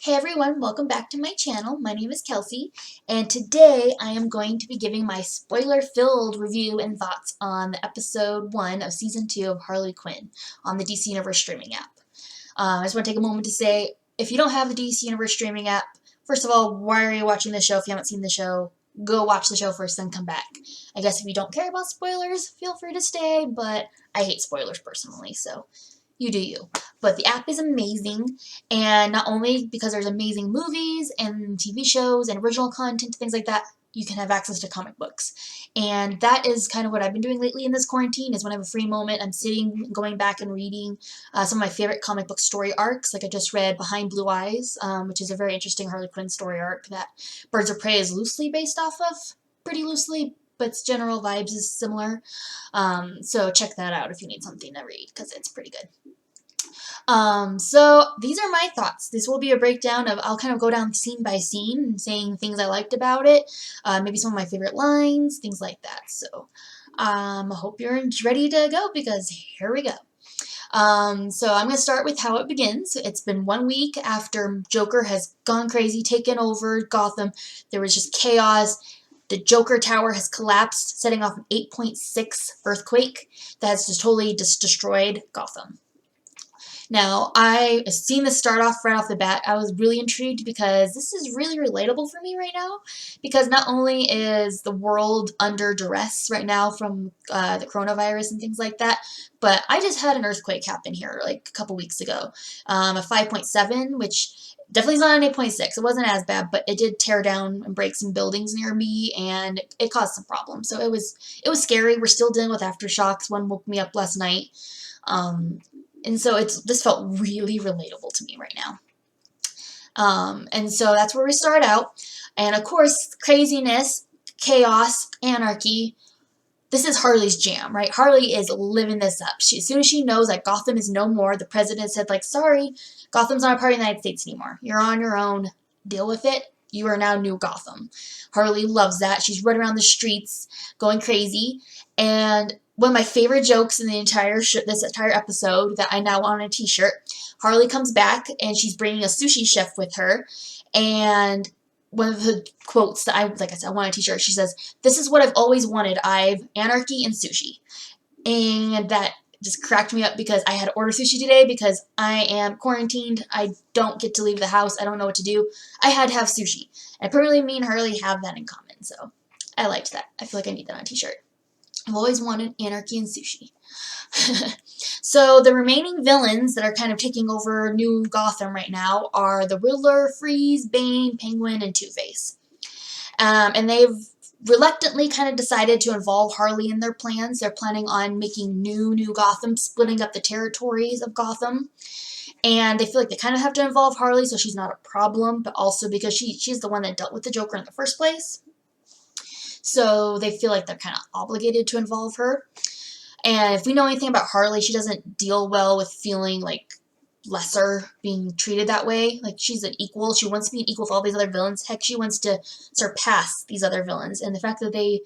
Hey everyone, welcome back to my channel. My name is Kelsey, and today I am going to be giving my spoiler-filled review and thoughts on episode 1 of season 2 of Harley Quinn on the DC Universe streaming app. I just want to take a moment to say, if you don't have the DC Universe streaming app, first of all, why are you watching the show if you haven't seen the show? Go watch the show first, then come back. I guess if you don't care about spoilers, feel free to stay, but I hate spoilers personally, so you do you. But the app is amazing, and not only because there's amazing movies and TV shows and original content, things like that, you can have access to comic books. And that is kind of what I've been doing lately in this quarantine, is when I have a free moment, I'm sitting, going back and reading some of my favorite comic book story arcs. Like I just read Behind Blue Eyes, which is a very interesting Harley Quinn story arc that Birds of Prey is loosely based off of. Pretty loosely, but its general vibes is similar. So check that out if you need something to read, because it's pretty good. So these are my thoughts. This will be a breakdown of, I'll kind of go down scene by scene and saying things I liked about it, maybe some of my favorite lines, things like that. So, I hope you're ready to go, because here we go. So I'm going to start with how it begins. It's been 1 week after Joker has gone crazy, taken over Gotham. There was just chaos. The Joker Tower has collapsed, setting off an 8.6 earthquake that has just totally destroyed Gotham. Now, I've seen this start off right off the bat. I was really intrigued because this is really relatable for me right now, because not only is the world under duress right now from the coronavirus and things like that, but I just had an earthquake happen here like a couple weeks ago, a 5.7, which definitely is not an 8.6. It wasn't as bad, but it did tear down and break some buildings near me, and it caused some problems. So it was scary. We're still dealing with aftershocks. One woke me up last night. And so this felt really relatable to me right now. And so that's where we start out. And of course, craziness, chaos, anarchy. This is Harley's jam, right? Harley is living this up. As soon as she knows that Gotham is no more, the president said, like, sorry, Gotham's not a part of the United States anymore. You're on your own. Deal with it. You are now New Gotham. Harley loves that. She's running around the streets going crazy. And one of my favorite jokes in the this entire episode that I now want on a t-shirt, Harley comes back and she's bringing a sushi chef with her, and one of the quotes that like I said, I want a t-shirt, she says, "This is what I've always wanted, anarchy and sushi." And that just cracked me up, because I had to order sushi today because I am quarantined. I don't get to leave the house. I don't know what to do. I had to have sushi. And apparently me and Harley have that in common, so I liked that. I feel like I need that on a t-shirt. I've always wanted anarchy and sushi. So the remaining villains that are kind of taking over New Gotham right now are the Riddler, Freeze, Bane, Penguin, and Two-Face. And they've reluctantly kind of decided to involve Harley in their plans. They're planning on making New Gotham, splitting up the territories of Gotham. And they feel like they kind of have to involve Harley so she's not a problem, but also because she's the one that dealt with the Joker in the first place. So they feel like they're kind of obligated to involve her. And if we know anything about Harley, she doesn't deal well with feeling like lesser, being treated that way. Like, she's an equal. She wants to be an equal with all these other villains. Heck, she wants to surpass these other villains. And the fact that they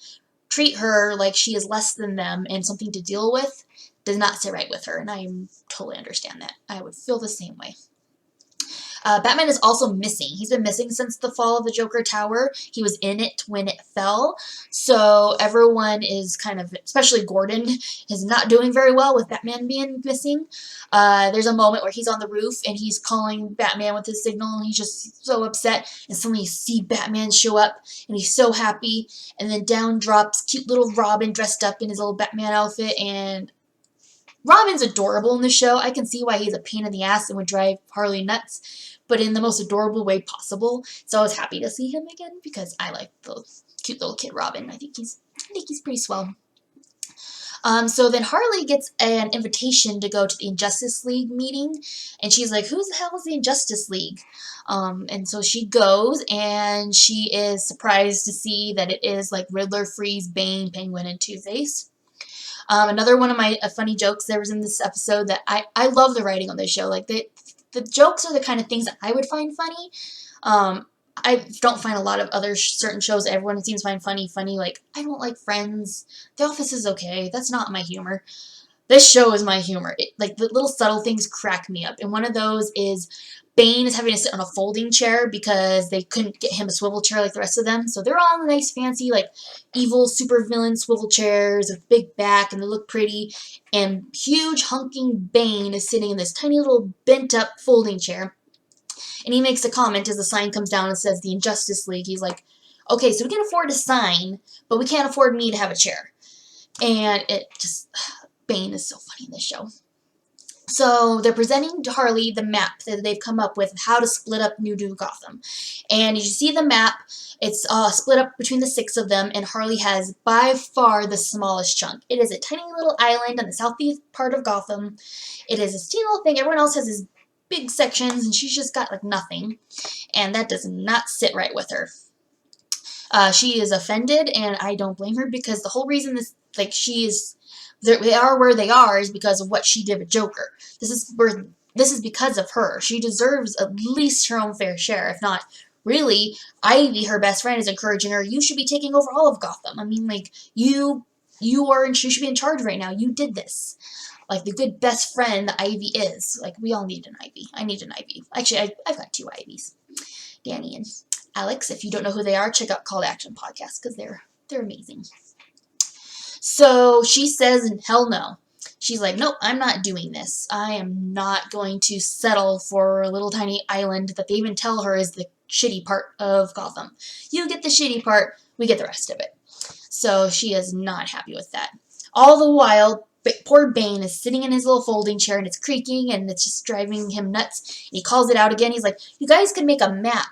treat her like she is less than them and something to deal with does not sit right with her. And I totally understand that. I would feel the same way. Batman is also missing. He's been missing since the fall of the Joker Tower. He was in it when it fell. So everyone is kind of, especially Gordon, is not doing very well with Batman being missing. There's a moment where he's on the roof and he's calling Batman with his signal, and he's just so upset. And suddenly you see Batman show up and he's so happy. And then down drops cute little Robin dressed up in his little Batman outfit, and Robin's adorable in the show. I can see why he's a pain in the ass and would drive Harley nuts, but in the most adorable way possible. So I was happy to see him again, because I like the cute little kid Robin. I think he's pretty swell. So then Harley gets an invitation to go to the Injustice League meeting, and she's like, who the hell is the Injustice League? And so she goes, and she is surprised to see that it is like Riddler, Freeze, Bane, Penguin, and Two-Face. Another one of my funny jokes there was in this episode that I love the writing on this show. Like, the jokes are the kind of things that I would find funny. I don't find a lot of other certain shows that everyone seems to find funny. Like, I don't like Friends. The Office is okay. That's not my humor. This show is my humor. Like, the little subtle things crack me up. And one of those is Bane is having to sit on a folding chair because they couldn't get him a swivel chair like the rest of them. So they're all in nice, fancy, like, evil supervillain swivel chairs with big back, and they look pretty. And huge, hunking Bane is sitting in this tiny little bent-up folding chair. And he makes a comment as the sign comes down and says the Injustice League. He's like, okay, so we can afford a sign, but we can't afford me to have a chair. And it just, Bane is so funny in this show. So they're presenting to Harley the map that they've come up with, how to split up New Gotham. And as you see the map, it's split up between the 6 of them, and Harley has by far the smallest chunk. It is a tiny little island on the southeast part of Gotham. It is a teeny little thing. Everyone else has these big sections, and she's just got like nothing. And that does not sit right with her. She is offended, and I don't blame her, because the whole reason this, like, they are where they are is because of what she did with Joker. This is because of her. She deserves at least her own fair share. If not, really, Ivy, her best friend, is encouraging her. You should be taking over all of Gotham. I mean, like, you should be in charge right now. You did this. Like the good best friend that Ivy is. Like, we all need an Ivy. I need an Ivy. Actually, I've got 2 Ivies. Danny and Alex. If you don't know who they are, check out Call to Action podcast, because they're amazing. So she says, hell no. She's like, nope, I'm not doing this. I am not going to settle for a little tiny island that they even tell her is the shitty part of Gotham. You get the shitty part, we get the rest of it. So she is not happy with that. All the while, poor Bane is sitting in his little folding chair, and it's creaking, and it's just driving him nuts. And he calls it out again. He's like, you guys could make a map,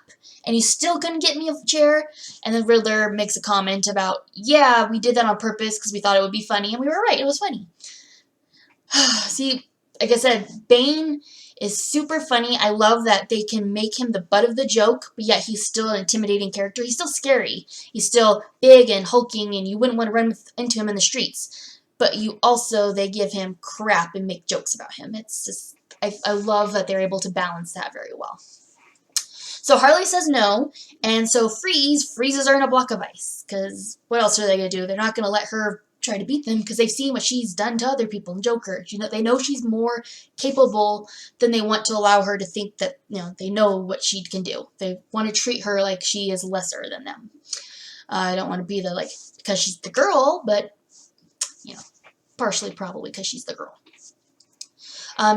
and you still couldn't get me a chair? And the Riddler makes a comment about, yeah, we did that on purpose because we thought it would be funny, and we were right, it was funny. See, like I said, Bane is super funny. I love that they can make him the butt of the joke, but yet he's still an intimidating character. He's still scary. He's still big and hulking, and you wouldn't want to run into him in the streets. But they give him crap and make jokes about him. It's just, I love that they're able to balance that very well. So Harley says no, and so freezes her in a block of ice, because what else are they going to do? They're not going to let her try to beat them, because they've seen what she's done to other people in Joker. They know she's more capable than they want to allow her to think that, they know what she can do. They want to treat her like she is lesser than them. I don't want to be because she's the girl, but, partially probably because she's the girl.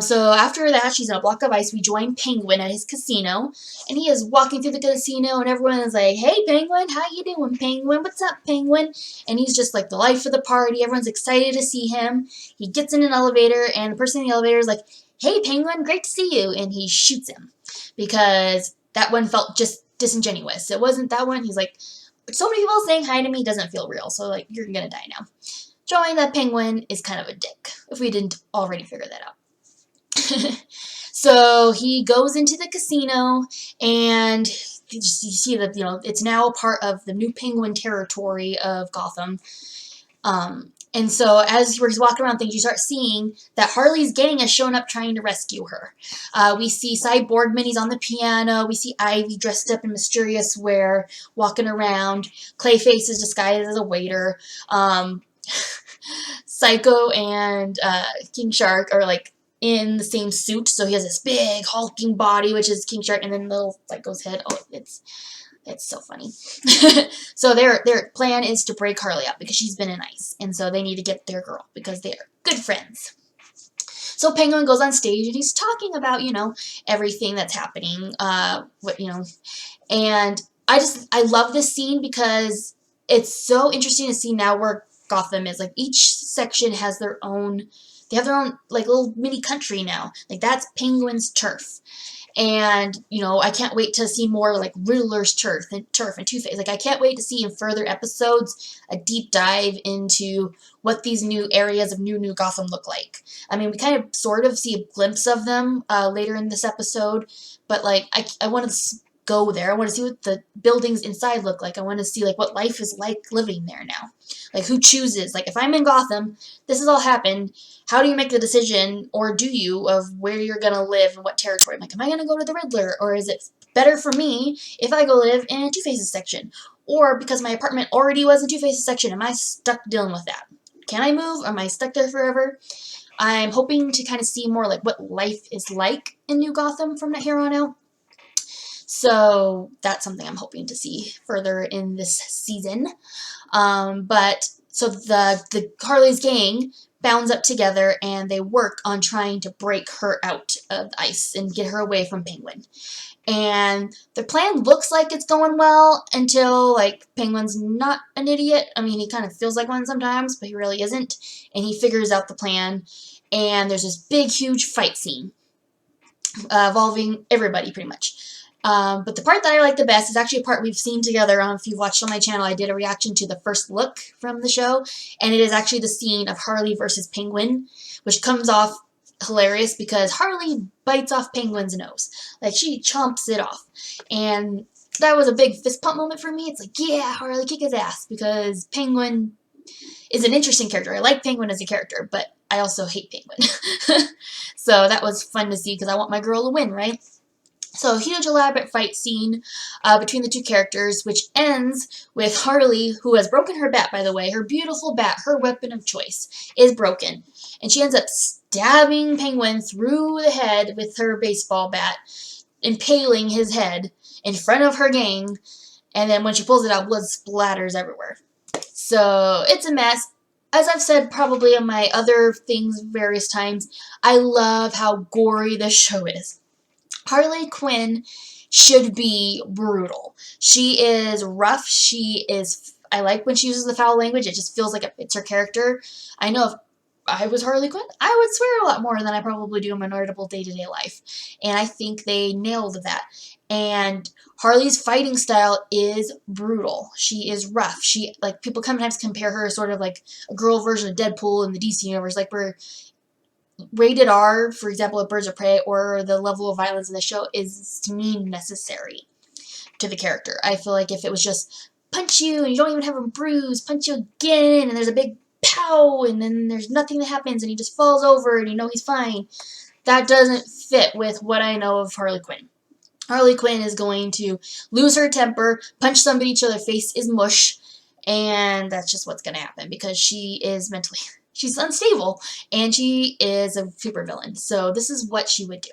So after that, she's in a block of ice. We join Penguin at his casino, and he is walking through the casino, and everyone is like, hey, Penguin, how you doing, Penguin? What's up, Penguin? And he's just like the life of the party. Everyone's excited to see him. He gets in an elevator, and the person in the elevator is like, hey, Penguin, great to see you. And he shoots him because that one felt just disingenuous. It wasn't that one. He's like, so many people saying hi to me doesn't feel real, so like, you're going to die now. Showing that Penguin is kind of a dick, if we didn't already figure that out. So he goes into the casino, and you see that, it's now a part of the new Penguin territory of Gotham. And so as he's walking around things, you start seeing that Harley's gang has shown up trying to rescue her. We see Cy Borgman, he's on the piano. We see Ivy dressed up in mysterious wear, walking around. Clayface is disguised as a waiter. Psycho and King Shark are in the same suit, so he has this big hulking body, which is King Shark, and then little Psycho's head. Oh, it's so funny. So their plan is to break Harley up because she's been in ice, and so they need to get their girl because they are good friends. So Penguin goes on stage, and he's talking about, everything that's happening, and I love this scene because it's so interesting to see now where Gotham is. Each section has their own. They have their own, little mini country now. That's Penguin's turf. And, I can't wait to see more, Riddler's turf and Two-Face. I can't wait to see in further episodes a deep dive into what these new areas of New Gotham look like. I mean, we kind of sort of see a glimpse of them later in this episode. But, I want to go there. I want to see what the buildings inside look like. I want to see, what life is like living there now. Who chooses? If I'm in Gotham, this has all happened. How do you make the decision, or do you, of where you're going to live and what territory? Am I going to go to the Riddler, or is it better for me if I go live in Two-Face's section? Or because my apartment already was in Two-Face's section, am I stuck dealing with that? Can I move? Am I stuck there forever? I'm hoping to kind of see more what life is like in New Gotham from here on out. So that's something I'm hoping to see further in this season. But so the Harley's gang bounds up together and they work on trying to break her out of the ice and get her away from Penguin. And the plan looks like it's going well until, like, Penguin's not an idiot. I mean, he kind of feels like one sometimes, but he really isn't. And he figures out the plan. And there's this big, huge fight scene involving everybody, pretty much. But the part that I like the best is actually a part we've seen together. If you've watched on my channel, I did a reaction to the first look from the show. And it is actually the scene of Harley versus Penguin, which comes off hilarious because Harley bites off Penguin's nose. Like, she chomps it off. And that was a big fist pump moment for me. It's like, yeah, Harley, kick his ass, because Penguin is an interesting character. I like Penguin as a character, but I also hate Penguin. So that was fun to see because I want my girl to win, right? So a huge elaborate fight scene between the two characters, which ends with Harley, who has broken her bat, by the way. Her beautiful bat, her weapon of choice, is broken. And she ends up stabbing Penguin through the head with her baseball bat, impaling his head in front of her gang. And then when she pulls it out, blood splatters everywhere. So it's a mess. As I've said probably on my other things various times, I love how gory this show is. Harley Quinn should be brutal. She is rough. I like when she uses the foul language. It just feels like it fits her character. I know if I was Harley Quinn, I would swear a lot more than I probably do in my normal day-to-day life. And I think they nailed that. And Harley's fighting style is brutal. She is rough. People sometimes compare her sort of like a girl version of Deadpool in the DC universe, like where rated R, for example, of Birds of Prey, or the level of violence in the show is, to me, necessary to the character. I feel like if it was just punch you and you don't even have a bruise, punch you again, and there's a big pow, and then there's nothing that happens, and he just falls over, and you know he's fine, that doesn't fit with what I know of Harley Quinn. Harley Quinn is going to lose her temper, punch somebody till their face is mush, and that's just what's going to happen because she is mentally... She's unstable, and she is a supervillain, so this is what she would do.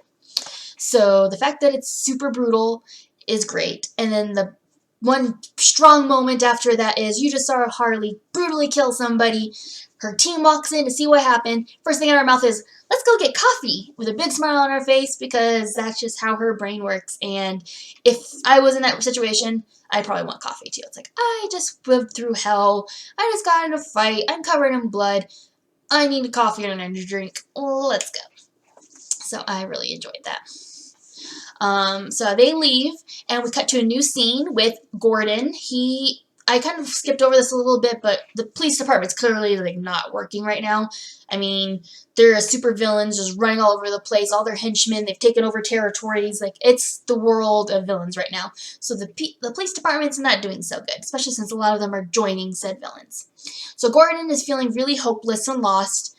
So the fact that it's super brutal is great, and then the one strong moment after that is you just saw Harley brutally kill somebody. Her team walks in to see what happened. First thing out of her mouth is, let's go get coffee, with a big smile on her face, because that's just how her brain works, and if I was in that situation, I'd probably want coffee too. It's like, I just lived through hell, I just got in a fight, I'm covered in blood, I need a coffee and an energy drink. Let's go. So I really enjoyed that. So they leave, and we cut to a new scene with Gordon. I kind of skipped over this a little bit, but the police department's clearly like not working right now. I mean, there are super villains just running all over the place. All their henchmen, they've taken over territories. Like, it's the world of villains right now. So the police department's not doing so good, especially since a lot of them are joining said villains. So Gordon is feeling really hopeless and lost.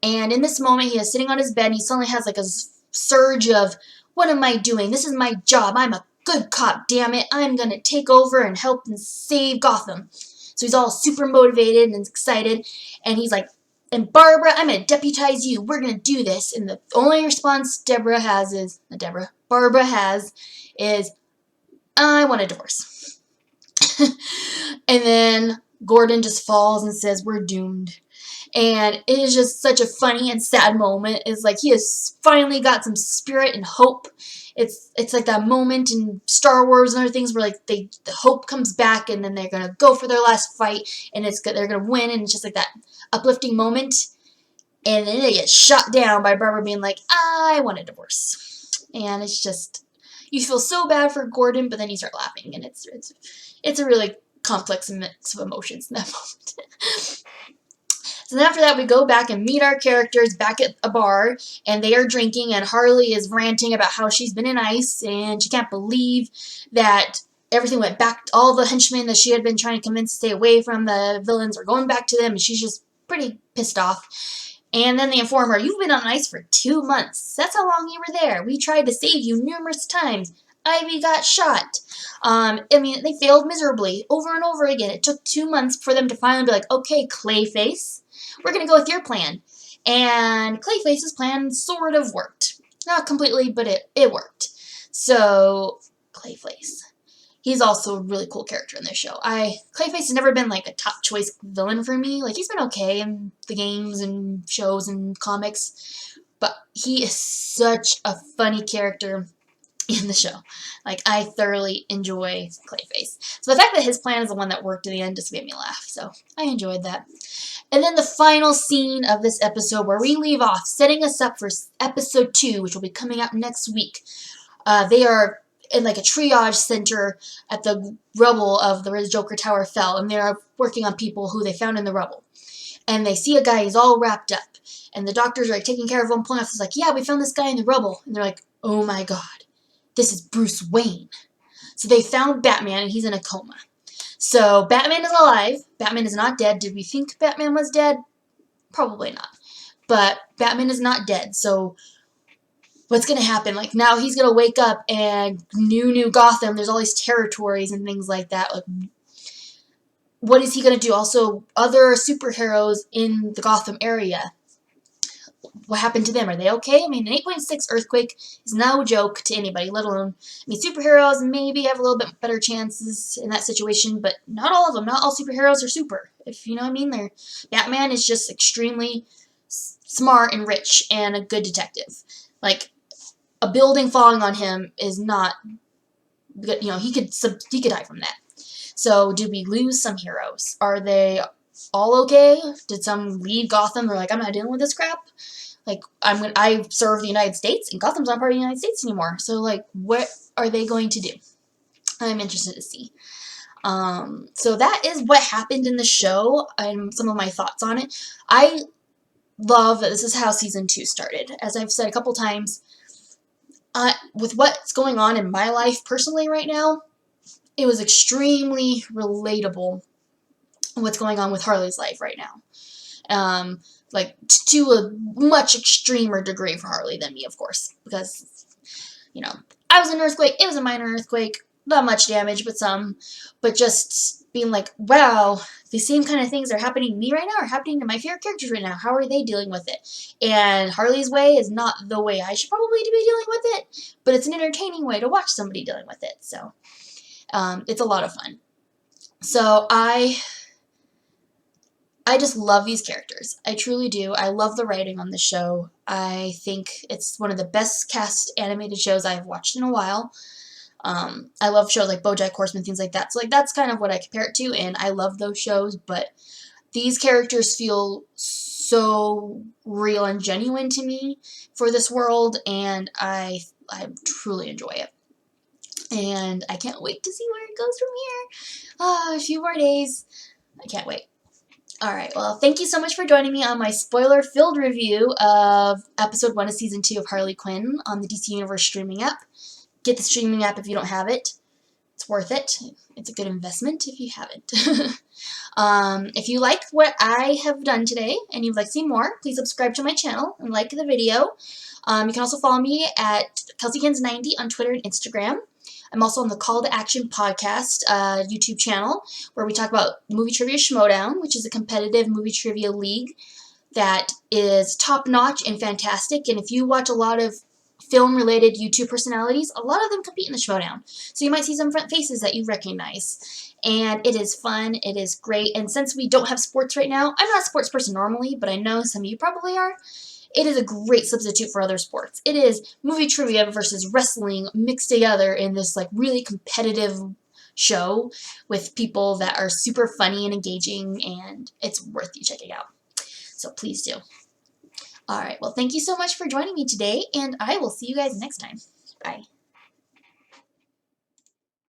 And in this moment, he is sitting on his bed, and he suddenly has like a surge of, what am I doing? This is my job. I'm a good cop, damn it. I'm going to take over and help and save Gotham. So he's all super motivated and excited. And he's like, and Barbara, I'm going to deputize you. We're going to do this. And the only response Barbara has is, I want a divorce. And then Gordon just falls and says, we're doomed. And it is just such a funny and sad moment. It's like he has finally got some spirit and hope. It's like that moment in Star Wars and other things where like the hope comes back, and then they're gonna go for their last fight, and they're gonna win, and it's just like that uplifting moment. And then they get shot down by Barbara being like, I want a divorce. And it's just, you feel so bad for Gordon, but then you start laughing, and it's a really complex mix of emotions in that moment. So then after that, we go back and meet our characters back at a bar, and they are drinking, and Harley is ranting about how she's been in ice, and she can't believe that everything went back. All the henchmen that she had been trying to convince to stay away from the villains are going back to them, and she's just pretty pissed off. And then they inform her, you've been on ice for 2 months. That's how long you were there. We tried to save you numerous times. Ivy got shot. They failed miserably over and over again. It took 2 months for them to finally be like, okay, Clayface, we're going to go with your plan. And Clayface's plan sort of worked. Not completely, but it worked. So Clayface. He's also a really cool character in this show. Clayface has never been like a top choice villain for me. Like, he's been okay in the games and shows and comics, but he is such a funny character in the show. Like, I thoroughly enjoy Clayface. So the fact that his plan is the one that worked in the end just made me laugh. So I enjoyed that. And then the final scene of this episode where we leave off, setting us up for episode 2, which will be coming out next week. They are in like a triage center at the rubble of where the Joker Tower fell, and they are working on people who they found in the rubble. And they see a guy, he's all wrapped up, and the doctors are like taking care of him, pulling off, it's like, yeah, we found this guy in the rubble. And they're like, oh my god, this is Bruce Wayne. So they found Batman, and he's in a coma. So Batman is alive. Batman is not dead. Did we think Batman was dead? Probably not. But Batman is not dead, so what's going to happen? Like, now he's going to wake up and new Gotham, there's all these territories and things like that. Like, what is he going to do? Also, other superheroes in the Gotham area, what happened to them? Are they okay? I mean, an 8.6 earthquake is no joke to anybody, let alone, I mean, superheroes maybe have a little bit better chances in that situation, but not all of them. Not all superheroes are super, if you know what I mean. Batman is just extremely smart and rich and a good detective. Like, a building falling on him is not, you know, he could die from that. So, did we lose some heroes? Are they all okay? Did some leave Gotham? They're like, I'm not dealing with this crap. Like, I serve the United States, and Gotham's not part of the United States anymore. So, like, what are they going to do? I'm interested to see. So that is what happened in the show, and some of my thoughts on it. I love that this is how season 2 started. As I've said a couple times, with what's going on in my life personally right now, it was extremely relatable what's going on with Harley's life right now. Like, to a much extremer degree for Harley than me, of course, because, you know, I was in an earthquake, it was a minor earthquake, not much damage, but some, but just being like, wow, the same kind of things are happening to me right now, are happening to my favorite characters right now, how are they dealing with it? And Harley's way is not the way I should probably be dealing with it, but it's an entertaining way to watch somebody dealing with it, so, it's a lot of fun. So, I just love these characters. I truly do. I love the writing on the show. I think it's one of the best cast animated shows I've watched in a while. I love shows like BoJack Horseman, things like that. So, like, that's kind of what I compare it to, and I love those shows, but these characters feel so real and genuine to me for this world, and I truly enjoy it. And I can't wait to see where it goes from here. A few more days. I can't wait. Alright, well, thank you so much for joining me on my spoiler-filled review of Episode 1 of Season 2 of Harley Quinn on the DC Universe streaming app. Get the streaming app if you don't have it. It's worth it. It's a good investment if you haven't. If you like what I have done today and you'd like to see more, please subscribe to my channel and like the video. You can also follow me at Kelseykins90 on Twitter and Instagram. I'm also on the Call to Action podcast YouTube channel, where we talk about Movie Trivia Schmodown, which is a competitive movie trivia league that is top-notch and fantastic. And if you watch a lot of film-related YouTube personalities, a lot of them compete in the Schmodown. So you might see some front faces that you recognize. And it is fun. It is great. And since we don't have sports right now, I'm not a sports person normally, but I know some of you probably are. It is a great substitute for other sports. It is movie trivia versus wrestling mixed together in this, like, really competitive show with people that are super funny and engaging, and it's worth you checking out. So please do. Alright, well, thank you so much for joining me today, and I will see you guys next time. Bye.